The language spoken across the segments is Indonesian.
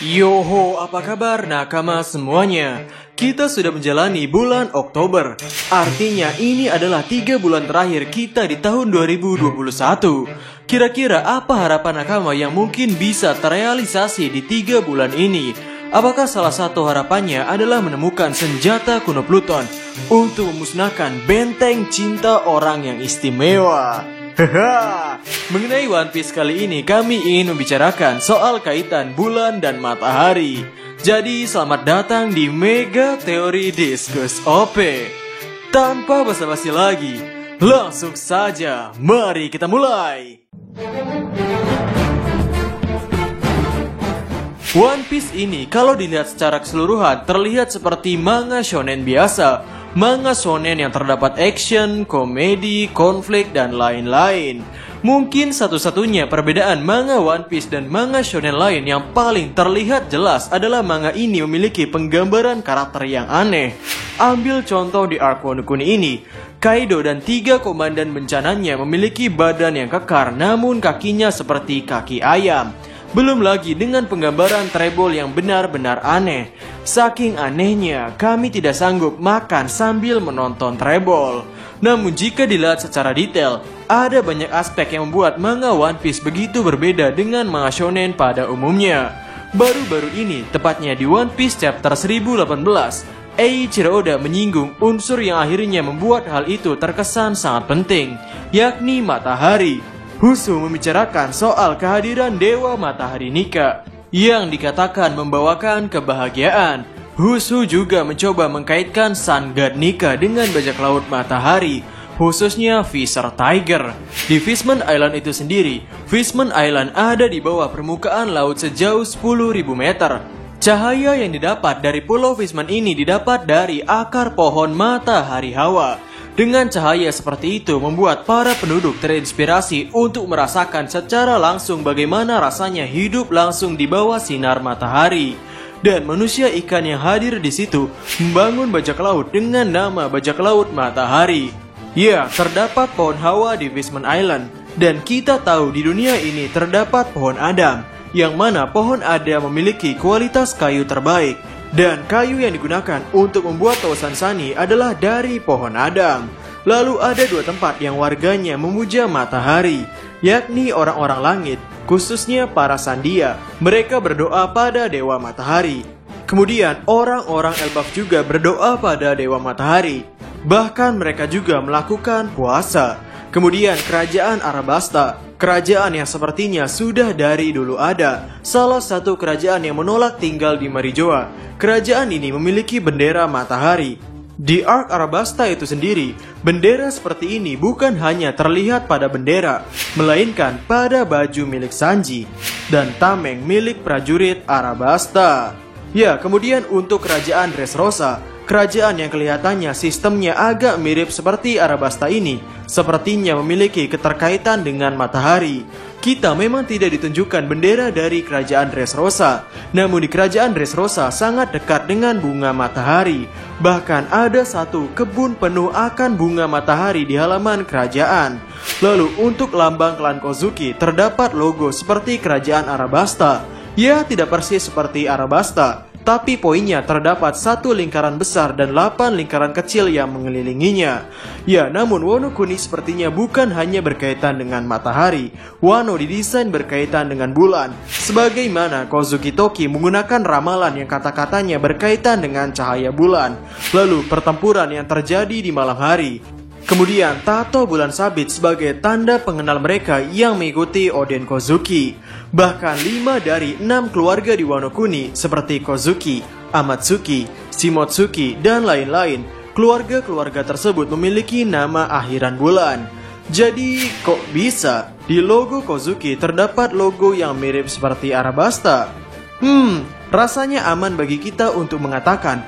Yoho, apa kabar nakama semuanya? Kita sudah menjalani bulan Oktober. Artinya ini adalah 3 bulan terakhir kita di tahun 2021. Kira-kira apa harapan nakama yang mungkin bisa terrealisasi di 3 bulan ini? Apakah salah satu harapannya adalah menemukan senjata kuno Pluton untuk memusnahkan benteng cinta orang yang istimewa? Haha. Mengenai One Piece kali ini kami ingin membicarakan soal kaitan bulan dan matahari. Jadi selamat datang di Mega Teori Diskus OP. Tanpa basa-basi lagi, langsung saja mari kita mulai. One Piece ini kalau dilihat secara keseluruhan terlihat seperti manga shonen biasa. Manga shonen yang terdapat action, komedi, konflik, dan lain-lain. Mungkin satu-satunya perbedaan manga One Piece dan manga shonen lain yang paling terlihat jelas adalah manga ini memiliki penggambaran karakter yang aneh. Ambil contoh di arc Wano Kuni ini, Kaido dan 3 komandan bencananya memiliki badan yang kekar namun kakinya seperti kaki ayam. Belum lagi dengan penggambaran Trebol yang benar-benar aneh. Saking anehnya, kami tidak sanggup makan sambil menonton Trebol. Namun jika dilihat secara detail, ada banyak aspek yang membuat manga One Piece begitu berbeda dengan manga shonen pada umumnya. Baru-baru ini, tepatnya di One Piece chapter 1018, Eiichiro Oda menyinggung unsur yang akhirnya membuat hal itu terkesan sangat penting, yakni matahari. Husu membicarakan soal kehadiran Dewa Matahari Nika yang dikatakan membawakan kebahagiaan. Husu juga mencoba mengkaitkan Sun God Nika dengan bajak laut matahari, khususnya Fisher Tiger. Di Fishman Island itu sendiri, Fishman Island ada di bawah permukaan laut sejauh 10.000 meter. Cahaya yang didapat dari pulau Fishman ini didapat dari akar pohon matahari Hawa. Dengan cahaya seperti itu membuat para penduduk terinspirasi untuk merasakan secara langsung bagaimana rasanya hidup langsung di bawah sinar matahari. Dan manusia ikan yang hadir di situ membangun bajak laut dengan nama bajak laut matahari. Ya, terdapat pohon Hawa di Fishman Island. Dan kita tahu di dunia ini terdapat pohon Adam, yang mana pohon Adam memiliki kualitas kayu terbaik. Dan kayu yang digunakan untuk membuat Tosan Sani adalah dari pohon Adam. Lalu ada 2 tempat yang warganya memuja matahari, yakni orang-orang langit, khususnya para Sandia. Mereka berdoa pada Dewa Matahari. Kemudian orang-orang Elbaf juga berdoa pada Dewa Matahari. Bahkan mereka juga melakukan puasa. Kemudian kerajaan Arabasta, kerajaan yang sepertinya sudah dari dulu ada, salah satu kerajaan yang menolak tinggal di Marijoa. Kerajaan ini memiliki bendera matahari. Di arc Arabasta itu sendiri, bendera seperti ini bukan hanya terlihat pada bendera, melainkan pada baju milik Sanji dan tameng milik prajurit Arabasta. Ya, kemudian untuk kerajaan Dressrosa, kerajaan yang kelihatannya sistemnya agak mirip seperti Arabasta ini, sepertinya memiliki keterkaitan dengan matahari. Kita memang tidak ditunjukkan bendera dari kerajaan Dressrosa, namun di kerajaan Dressrosa sangat dekat dengan bunga matahari. Bahkan ada satu kebun penuh akan bunga matahari di halaman kerajaan. Lalu untuk lambang klan Kozuki terdapat logo seperti kerajaan Arabasta. Ya, tidak persis seperti Arabasta, tapi poinnya terdapat 1 lingkaran besar dan 8 lingkaran kecil yang mengelilinginya. Ya, namun Wano Kuni sepertinya bukan hanya berkaitan dengan matahari. Wano didesain berkaitan dengan bulan, sebagaimana Kozuki Toki menggunakan ramalan yang kata-katanya berkaitan dengan cahaya bulan. Lalu pertempuran yang terjadi di malam hari. Kemudian tato bulan sabit sebagai tanda pengenal mereka yang mengikuti Oden Kozuki. Bahkan 5 dari 6 keluarga di Wano Kuni seperti Kozuki, Amatsuki, Shimotsuki, dan lain-lain. Keluarga-keluarga tersebut memiliki nama akhiran bulan. Jadi kok bisa di logo Kozuki terdapat logo yang mirip seperti Arabasta? Rasanya aman bagi kita untuk mengatakan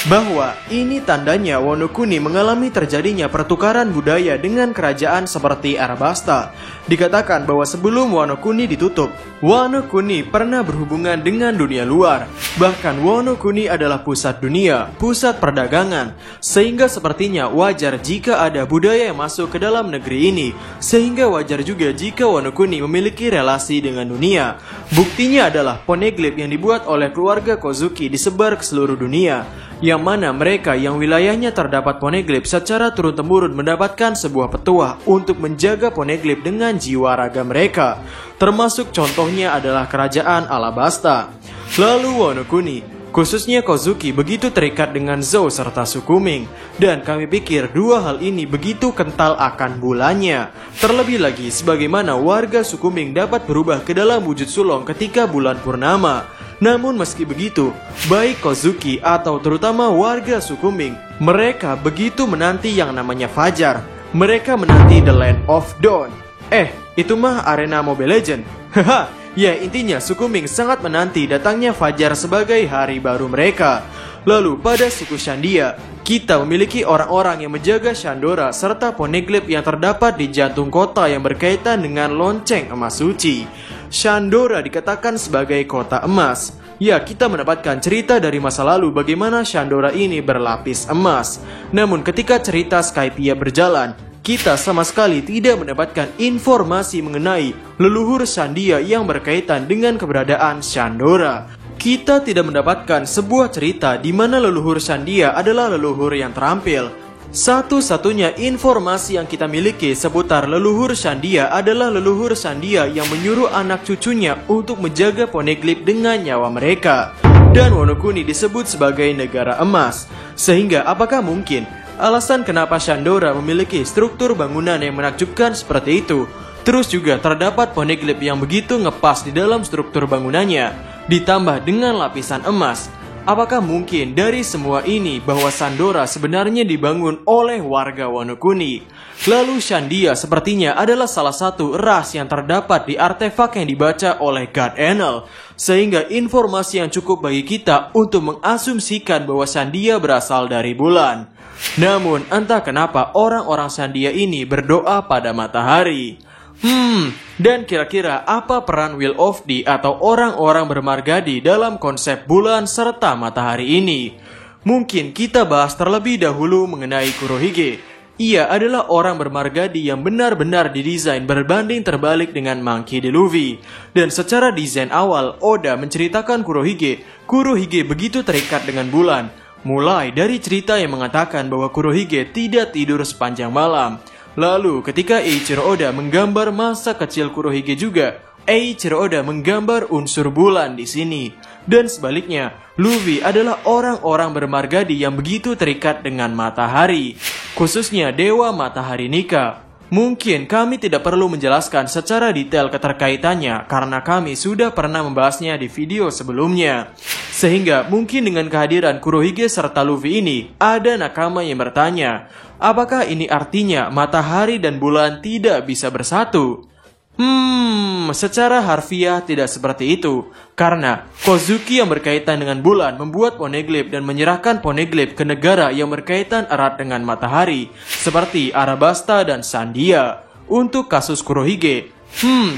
bahwa ini tandanya Wano Kuni mengalami terjadinya pertukaran budaya dengan kerajaan seperti Arabasta. Dikatakan bahwa sebelum Wano Kuni ditutup, Wano Kuni pernah berhubungan dengan dunia luar. Bahkan Wano Kuni adalah pusat dunia, pusat perdagangan, sehingga sepertinya wajar jika ada budaya yang masuk ke dalam negeri ini, sehingga wajar juga jika Wano Kuni memiliki relasi dengan dunia. Buktinya adalah poneglyph yang dibuat oleh keluarga Kozuki disebar ke seluruh dunia, yang mana mereka yang wilayahnya terdapat poneglyph secara turun-temurun mendapatkan sebuah petuah untuk menjaga poneglyph dengan jiwa raga mereka. Termasuk contohnya adalah kerajaan Alabasta. Lalu Wano Kuni, khususnya Kozuki, begitu terikat dengan Zou serta Sukuming, dan kami pikir dua hal ini begitu kental akan bulannya. Terlebih lagi sebagaimana warga Sukuming dapat berubah ke dalam wujud sulong ketika bulan purnama. Namun meski begitu, baik Kozuki atau terutama warga Sukuming, mereka begitu menanti yang namanya Fajar. Mereka menanti The Land of Dawn. Itu mah arena Mobile Legend. Haha, ya intinya Sukuming sangat menanti datangnya Fajar sebagai hari baru mereka. Lalu pada suku Shandia, kita memiliki orang-orang yang menjaga Shandora serta poneglyph yang terdapat di jantung kota yang berkaitan dengan lonceng emas suci. Shandora dikatakan sebagai kota emas. Ya, kita mendapatkan cerita dari masa lalu bagaimana Shandora ini berlapis emas. Namun ketika cerita Skypiea berjalan, kita sama sekali tidak mendapatkan informasi mengenai leluhur Shandia yang berkaitan dengan keberadaan Shandora. Kita tidak mendapatkan sebuah cerita di mana leluhur Shandia adalah leluhur yang terampil. Satu-satunya informasi yang kita miliki seputar leluhur Shandia adalah leluhur Shandia yang menyuruh anak cucunya untuk menjaga poneglyph dengan nyawa mereka. Dan Wano Kuni disebut sebagai negara emas. Sehingga apakah mungkin alasan kenapa Shandora memiliki struktur bangunan yang menakjubkan seperti itu? Terus juga terdapat poneglyph yang begitu ngepas di dalam struktur bangunannya, ditambah dengan lapisan emas. Apakah mungkin dari semua ini bahwa Shandora sebenarnya dibangun oleh warga Wano Kuni? Lalu Shandia sepertinya adalah salah satu ras yang terdapat di artefak yang dibaca oleh God Enel, sehingga informasi yang cukup bagi kita untuk mengasumsikan bahwa Shandia berasal dari bulan. Namun entah kenapa orang-orang Shandia ini berdoa pada matahari. Dan kira-kira apa peran Will of the atau orang-orang bermargadi dalam konsep bulan serta matahari ini? Mungkin kita bahas terlebih dahulu mengenai Kurohige. Ia adalah orang bermargadi yang benar-benar didesain berbanding terbalik dengan Monkey D. Luffy. Dan secara desain awal, Oda menceritakan Kurohige begitu terikat dengan bulan. Mulai dari cerita yang mengatakan bahwa Kurohige tidak tidur sepanjang malam. Lalu ketika Eiichiro Oda menggambar masa kecil Kurohige juga, Eiichiro Oda menggambar unsur bulan di sini. Dan sebaliknya, Luffy adalah orang-orang bermargadi yang begitu terikat dengan matahari, khususnya Dewa Matahari Nika. Mungkin kami tidak perlu menjelaskan secara detail keterkaitannya karena kami sudah pernah membahasnya di video sebelumnya. Sehingga mungkin dengan kehadiran Kurohige serta Luffy ini, ada nakama yang bertanya, apakah ini artinya matahari dan bulan tidak bisa bersatu? Secara harfiah tidak seperti itu. Karena Kozuki yang berkaitan dengan bulan membuat poneglyph dan menyerahkan poneglyph ke negara yang berkaitan erat dengan matahari, seperti Arabasta dan Shandia. Untuk kasus Kurohige,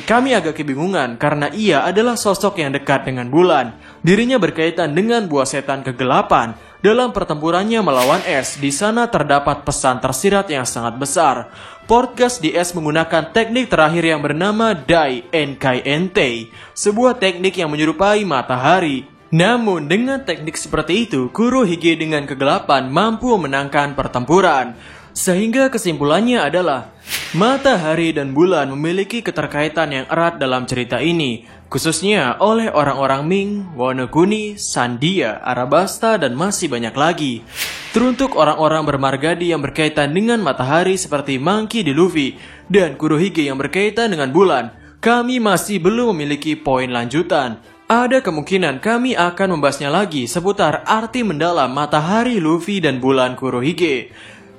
kami agak kebingungan karena ia adalah sosok yang dekat dengan bulan. Dirinya berkaitan dengan buah setan kegelapan. Dalam pertempurannya melawan es, di sana terdapat pesan tersirat yang sangat besar. Podcast di es menggunakan teknik terakhir yang bernama Dai Enkai Entei, sebuah teknik yang menyerupai matahari. Namun dengan teknik seperti itu, Kurohige dengan kegelapan mampu memenangkan pertempuran. Sehingga kesimpulannya adalah, matahari dan bulan memiliki keterkaitan yang erat dalam cerita ini, khususnya oleh orang-orang Ming, Wano Kuni, Shandia, Arabasta, dan masih banyak lagi. Teruntuk orang-orang bermargadi yang berkaitan dengan matahari seperti Monkey D. Luffy dan Kurohige yang berkaitan dengan bulan, kami masih belum memiliki poin lanjutan. Ada kemungkinan kami akan membahasnya lagi seputar arti mendalam matahari Luffy dan bulan Kurohige.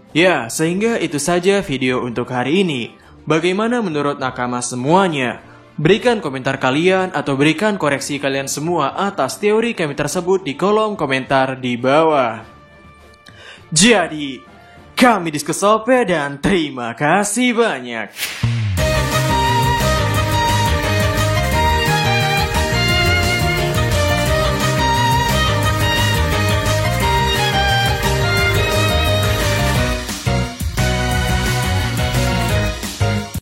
Ya, sehingga itu saja video untuk hari ini. Bagaimana menurut nakama semuanya? Berikan komentar kalian atau berikan koreksi kalian semua atas teori kami tersebut di kolom komentar di bawah. Jadi, kami Diskusope dan terima kasih banyak.